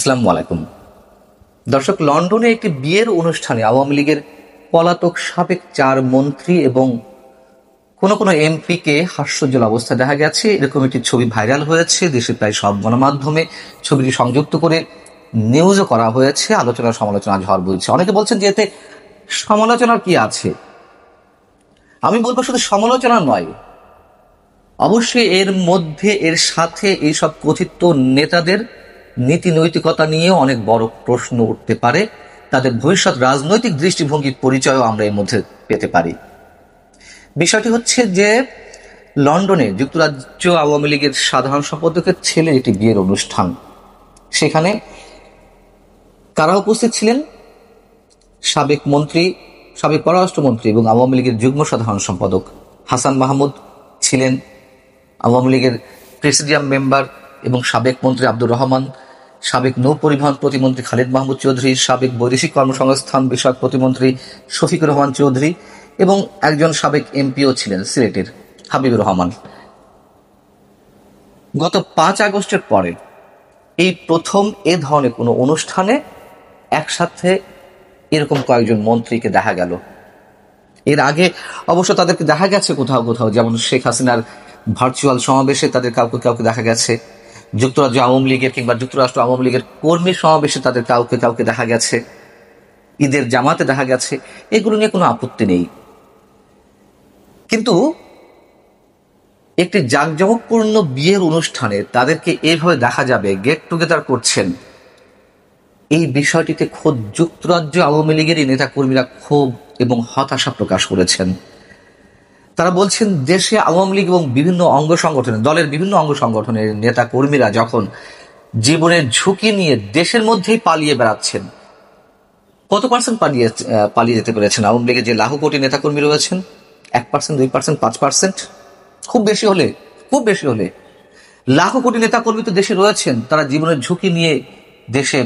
আসসালামু আলাইকুম দর্শক, লন্ডনে একটি বিয়ের অনুষ্ঠানে আওয়ামী লীগের পলাতক সাবেক 4 মন্ত্রী এবং কোনো এমপিকে হাস্যোজ্জ্বল অবস্থায় দেখা গেছে। এরকম একটি ছবি ভাইরাল হয়েছে। দেশের প্রায় সব গণমাধ্যমে ছবিটি সংযুক্ত করে নিউজও করা হয়েছে। আলোচনা সমালোচনা ঝড় বইছে। অনেকে বলছেন যে এতে সমালোচনার কি আছে। আমি বলবো শুধু সমালোচনা নয়, অবশ্যই এর সাথে এইসব কথিত নেতাদের নীতি নৈতিকতা নিয়েও অনেক বড় প্রশ্ন উঠতে পারে। তাদের ভবিষ্যৎ রাজনৈতিক দৃষ্টিভঙ্গির পরিচয়ও আমরা এর মধ্যে পেতে পারি। বিষয়টি হচ্ছে যে লন্ডনে যুক্তরাজ্য আওয়ামী লীগের সাধারণ সম্পাদকের ছেলের একটি বিয়ের অনুষ্ঠান। সেখানে কারা উপস্থিত ছিলেন? সাবেক পররাষ্ট্রমন্ত্রী এবং আওয়ামী লীগের যুগ্ম সাধারণ সম্পাদক হাসান মাহমুদ ছিলেন, আওয়ামী লীগের প্রেসিডিয়াম মেম্বার এবং সাবেক মন্ত্রী আব্দুর রহমান, সাবেক নৌ পরিবহন প্রতিমন্ত্রী খালিদ মাহমুদ চৌধুরী, সাবেক বৈদেশিক কর্মসংস্থান বিষয়ক প্রতিমন্ত্রী শফিকুর রহমান চৌধুরী এবং একজন সাবেক এমপিও ছিলেন সিলেটের হাবিবুর রহমান। গত 5 আগস্টের পরে এই প্রথম এ ধরনের কোনো অনুষ্ঠানে একসাথে এরকম কয়েকজন মন্ত্রীকে দেখা গেল। এর আগে অবশ্য তাদেরকে দেখা গেছে কোথাও কোথাও, যেমন শেখ হাসিনার ভার্চুয়াল সমাবেশে তাদের কাউকে কাউকে দেখা গেছে, যুক্তরাজ্য আওয়ামী লীগের কিংবা যুক্তরাষ্ট্র আওয়ামী লীগের কর্মী সমাবেশে তাদের কাউকে কাউকে দেখা গেছে, ঈদের জামাতে দেখা গেছে। এগুলো নিয়ে কোনো আপত্তি নেই, কিন্তু একটি জাঁকজমকপূর্ণ বিয়ের অনুষ্ঠানে তাদেরকে এভাবে দেখা যাবে গেট টুগেদার করছেন, এই বিষয়টিতে খোদ যুক্তরাজ্য আওয়ামী লীগেরই নেতাকর্মীরা ক্ষোভ এবং হতাশা প্রকাশ করেছেন। তারা বলছেন, দেশে আওয়ামী লীগ এবং দলের বিভিন্ন অঙ্গ সংগঠনের নেতা কর্মীরা যখন জীবনের ঝুঁকি নিয়ে দেশের মধ্যেই পালিয়ে বেড়াচ্ছেন, কত পার্সেন্ট পালিয়ে যেতে পেরেছেন? আওয়ামী লীগের যে লাখো কোটি নেতাকর্মী রয়েছেন, 1%, 2%, 5%, খুব বেশি হলে লাখো কোটি নেতাকর্মী তো দেশে রয়েছেন। তারা জীবনের ঝুঁকি নিয়ে দেশে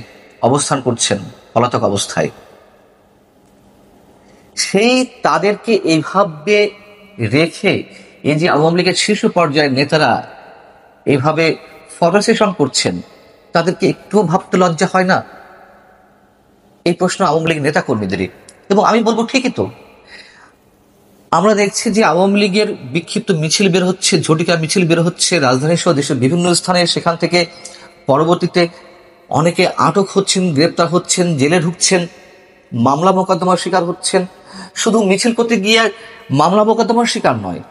অবস্থান করছেন পলাতক অবস্থায়। সেই তাদেরকে এইভাবে রেখে এই যে আওয়ামী লীগের শীর্ষ পর্যায়ের নেতারা এইভাবে ফটো সেশন করছেন, তাদেরকে একটুও ভাবতে লজ্জা হয় না? এই প্রশ্ন আওয়ামী লীগ নেতা কর্মীদেরই। এবং আমি বলবো, ঠিকই তো। আমরা দেখছি যে আওয়ামী লীগের বিক্ষিপ্ত মিছিল বের হচ্ছে, ঝটিকা মিছিল বের হচ্ছে রাজধানী সহ দেশের বিভিন্ন স্থানে। সেখান থেকে পরবর্তীতে অনেকে আটক হচ্ছেন, গ্রেপ্তার হচ্ছেন, জেলে ঢুকছেন, মামলা মোকদ্দমার শিকার হচ্ছেন। শুধু মিছিল করতে গিয়ে মামলা মোকদ্দমার শিকার নয়,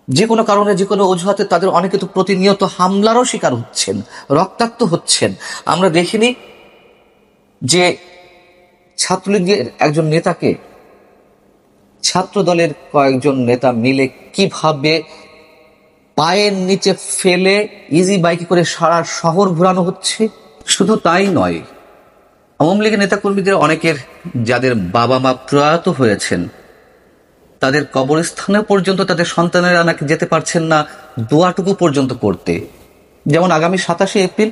যে কোনো কারণে যে কোনো অজুহাতে তাদের অনেকে তো প্রতিনিয়ত হামলারও শিকার হচ্ছেন, রক্তাক্ত হচ্ছেন। আমরা দেখিনি যে ছাত্রলীগের একজন নেতাকে ছাত্র দলের কয়েকজন নেতা মিলে কিভাবে পায়ের নিচে ফেলে ইজি বাইকে করে সারা শহর ঘোরানো হচ্ছে। শুধু তাই নয়, আওয়ামী লীগের নেতাকর্মীদের অনেকের যাদের বাবা মা প্রয়াত হয়েছেন, তাদের কবরস্থানে পর্যন্ত তাদের সন্তানেরা নাকি যেতে পারছেন না দোয়াটুকু পর্যন্ত করতে। যেমন আগামী 27 এপ্রিল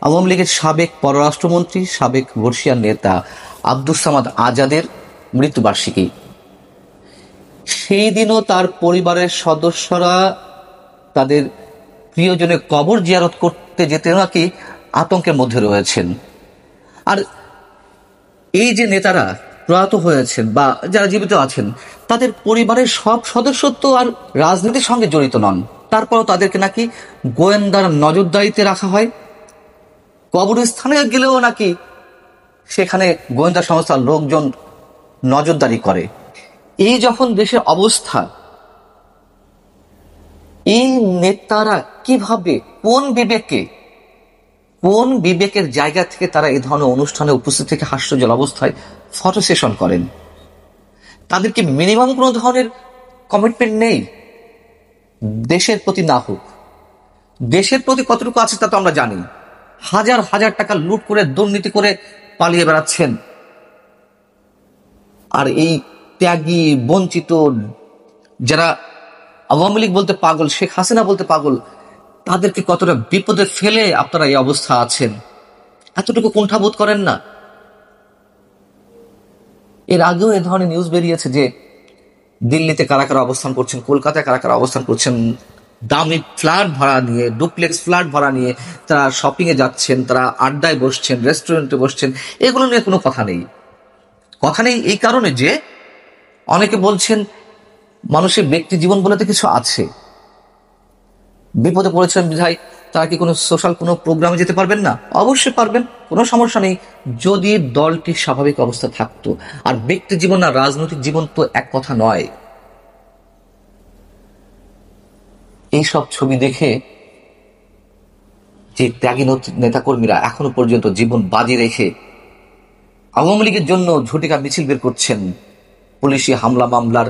আওয়ামী লীগের সাবেক পররাষ্ট্রমন্ত্রী, সাবেক বর্ষিয়ান নেতা আব্দুস সামাদ আজাদের মৃত্যুবার্ষিকী। সেই দিনও তার পরিবারের সদস্যরা তাদের প্রিয়জনের কবর জিয়ারত করতে যেতে নাকি আতঙ্কের মধ্যে রয়েছেন। আর এই যে নেতারা প্রয়াত হয়েছেন বা যারা জীবিত আছেন, তাদের পরিবারের সব সদস্য তো আর রাজনীতির সঙ্গে জড়িত নন, তারপরও তাদেরকে নাকি গোয়েন্দার নজরদারিতে রাখা হয়। কবরস্থানে গেলেও নাকি সেখানে গোয়েন্দা সংস্থার লোকজন নজরদারি করে। এই যখন দেশের অবস্থা, এই নেতারা কিভাবে, কোন বিবেকের জায়গা থেকে তারা এই ধরনের অনুষ্ঠানে উপস্থিত থেকে হাস্যজ্জ্বল অবস্থায় ফটো সেশন করেন? তাদেরকে মিনিমাম কোনো ধরনের কমিটমেন্ট নেই দেশের প্রতি? না হোক, দেশের প্রতি কতটুকু আছে তা তো আমরা জানি। হাজার হাজার টাকা লুট করে, দুর্নীতি করে পালিয়ে বেড়াচ্ছেন। আর এই ত্যাগী, বঞ্চিত, যারা আওয়ামী লীগ বলতে পাগল, শেখ হাসিনা বলতে পাগল, তাদেরকে কতটা বিপদে ফেলে আপনারা এই অবস্থা আছেন, এতটুকু কুণ্ঠাবোধ করেন না? এর আগেও এ ধরনের নিউজ বেরিয়েছে যে দিল্লিতে কারা কারা অবস্থান করছেন, কলকাতায় কারা কারা অবস্থান করছেন, দামি ফ্ল্যাট ভাড়া নিয়ে, ডুপ্লেক্স ফ্ল্যাট ভাড়া নিয়ে তারা শপিং এ যাচ্ছেন, তারা আড্ডায় বসছেন, রেস্টুরেন্টে বসছেন, এগুলো নিয়ে কোনো কথা নেই। কথা নেই এই কারণে যে অনেকে বলছেন মানুষের ব্যক্তি জীবন বলে তো কিছু আছে, বিপদে পড়েছেন বিধায় তারা কি কোনো সোশ্যাল কোনো প্রোগ্রামে যেতে পারবেন না? অবশ্যই পারবেন, কোনো সমস্যা নেই, যদি দলটি স্বাভাবিক অবস্থা থাকতো। আর ব্যক্তি জীবন আর রাজনৈতিক জীবন তো এক কথা নয়। এইসব ছবি দেখে যে ত্যাগী নেতাকর্মীরা এখনো পর্যন্ত জীবন বাজি রেখে আওয়ামী লীগের জন্য ঝটিকা মিছিল বের করছেন, পুলিশি হামলা মামলার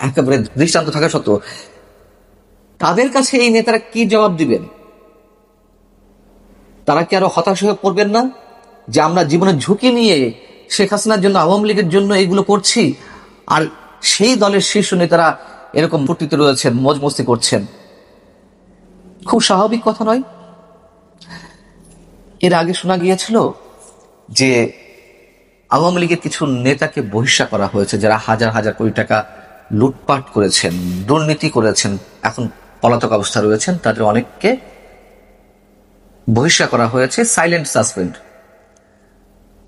একেবারে দৃষ্টান্ত থাকা সত্ত্বেও, তাদের কাছে এই নেতারা কি জবাব দিবেন? তারা কি আরো হতাশ হয়ে পড়বেন না যে আমরা জীবনের ঝুঁকি নিয়ে শেখ হাসিনার জন্য, আওয়ামী লীগের জন্য এইগুলো করছি, আর সেই দলের শীর্ষ নেতারা এরকম ফুর্তিতে রয়েছেন, মজ মস্তি করছেন? খুব স্বাভাবিক কথা নয়? এর আগে শোনা গিয়েছিল যে আওয়ামী লীগের কিছু নেতাকে বহিষ্কার করা হয়েছে, যারা হাজার হাজার কোটি টাকা লুটপাট করেছেন, দুর্নীতি করেছেন, এখন পলাতক অবস্থা রয়েছেন, তাদের অনেককে বহিষ্কার করা হয়েছে, সাইলেন্ট সাসপেন্ড।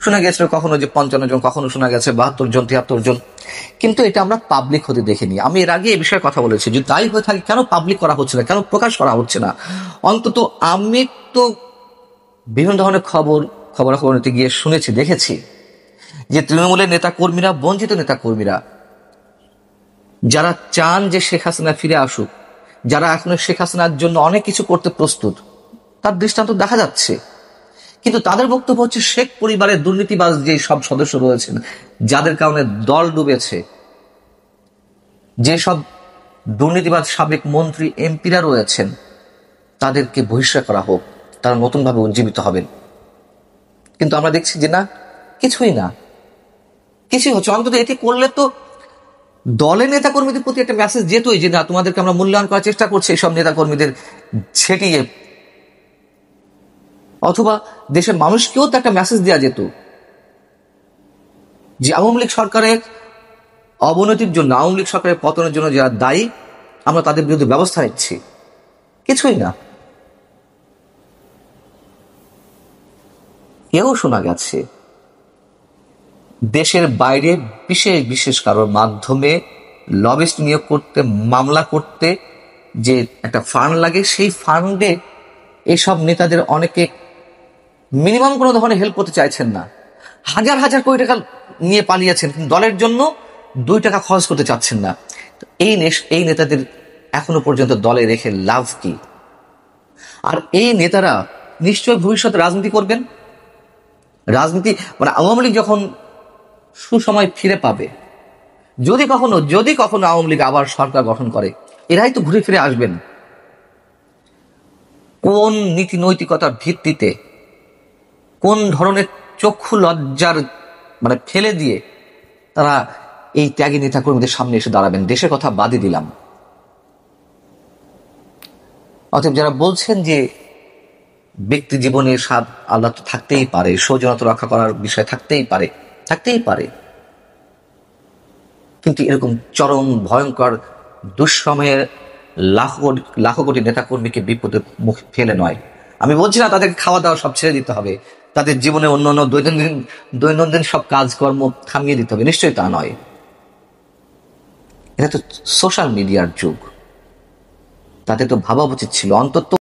শোনা গেছিল কখনো যে 55 জন, কখনো শোনা গেছে 72 জন, 73 জন, কিন্তু এটা আমরা পাবলিক হতে দেখিনি। আমি এর আগে এই বিষয়ে কথা বলেছি, যদি তাই হয়ে থাকে কেন পাবলিক করা হচ্ছে না, কেন প্রকাশ করা হচ্ছে না? অন্তত আমি তো বিভিন্ন ধরনের খবরাখবরতে গিয়ে শুনেছি, দেখেছি যে তৃণমূলের নেতাকর্মীরা, বঞ্চিত নেতাকর্মীরা যারা চান যে শেখ হাসিনা ফিরে আসুক, যারা এখনো শেখ হাসিনার জন্য অনেক কিছু করতে প্রস্তুত, তার দৃষ্টান্ত দেখা যাচ্ছে। কিন্তু তাদের বক্তব্য হচ্ছে শেখ পরিবারের দুর্নীতিবাজ যে সব সদস্য রয়েছেন, যাদের কারণে দল ডুবেছে, যে সব দুর্নীতিবাজ সাবেক মন্ত্রী এমপিরা রয়েছেন, তাদেরকে বহিষ্কার করা হোক, তারা নতুনভাবে উজ্জীবিত হবেন। কিন্তু আমরা দেখছি যে না, কিছুই না, কিছুই হচ্ছে। অন্তত এটি করলে তো দলের নেতাকর্মীদের প্রতি একটা মেসেজ যেতই যে না, তোমাদেরকে আমরা মূল্যায়ন করার চেষ্টা করছি এইসব নেতাকর্মীদের ছেটিয়ে, অথবা দেশের মানুষকেও তো একটা মেসেজ দেওয়া যেত যে আওয়ামী লীগ সরকারের অবনতির জন্য, আওয়ামী লীগ সরকারের পতনের জন্য যারা দায়ী, আমরা তাদের বিরুদ্ধে ব্যবস্থা নিচ্ছি। কিছুই না। এও শোনা গেছে দেশের বাইরে বিশেষ বিশেষ কারোর মাধ্যমে লবিস্ট নিয়োগ করতে, মামলা করতে যে একটা ফান্ড লাগে, সেই ফান্ডে এইসব নেতাদের অনেকে মিনিমাম কোনো ধরনের হেল্প করতে চাইছেন না, হাজার হাজার কোটি টাকা নিয়ে পালিয়েছেন, কিন্তু দলের জন্য 2 টাকা খরচ করতে চাচ্ছেন না। এই নেতাদের এখনো পর্যন্ত দলে রেখে লাভ কি? আর এই নেতারা নিশ্চয় ভবিষ্যতে রাজনীতি করবেন। রাজনীতি মানে আওয়ামী লীগ যখন সুসময় ফিরে পাবে, যদি কখনো আওয়ামী লীগ আবার সরকার গঠন করে, এরাই তো ঘুরে ফিরে আসবেন। কোন নীতি নৈতিকতার ভিত্তিতে, কোন ধরনের চক্ষু লজ্জার মানে ফেলে দিয়ে তারা এই ত্যাগী নেতাকর্মীদের সামনে এসে দাঁড়াবেন? দেশের কথা বাদই দিলাম। অতএব যারা বলছেন যে ব্যক্তি জীবনের স্বাদ আল্লাহ তো থাকতেই পারে, সৌজন্যতা রক্ষা করার বিষয় থাকতেই পারে, কিন্তু এরকম চরম ভয়ঙ্কর দুঃসময়ের লাখো কোটি নেতাকর্মীকে বিপদের মুখে ফেলে নয়। আমি বলছি না তাদেরকে খাওয়া দাওয়া সব ছেড়ে দিতে হবে, তাদের জীবনে অন্যান্য দৈনন্দিন সব কাজকর্ম থামিয়ে দিতে হবে, নিশ্চয়ই তা নয়। এটা তো সোশ্যাল মিডিয়ার যুগ, তাতে তো ভাবা উচিত ছিল অন্তত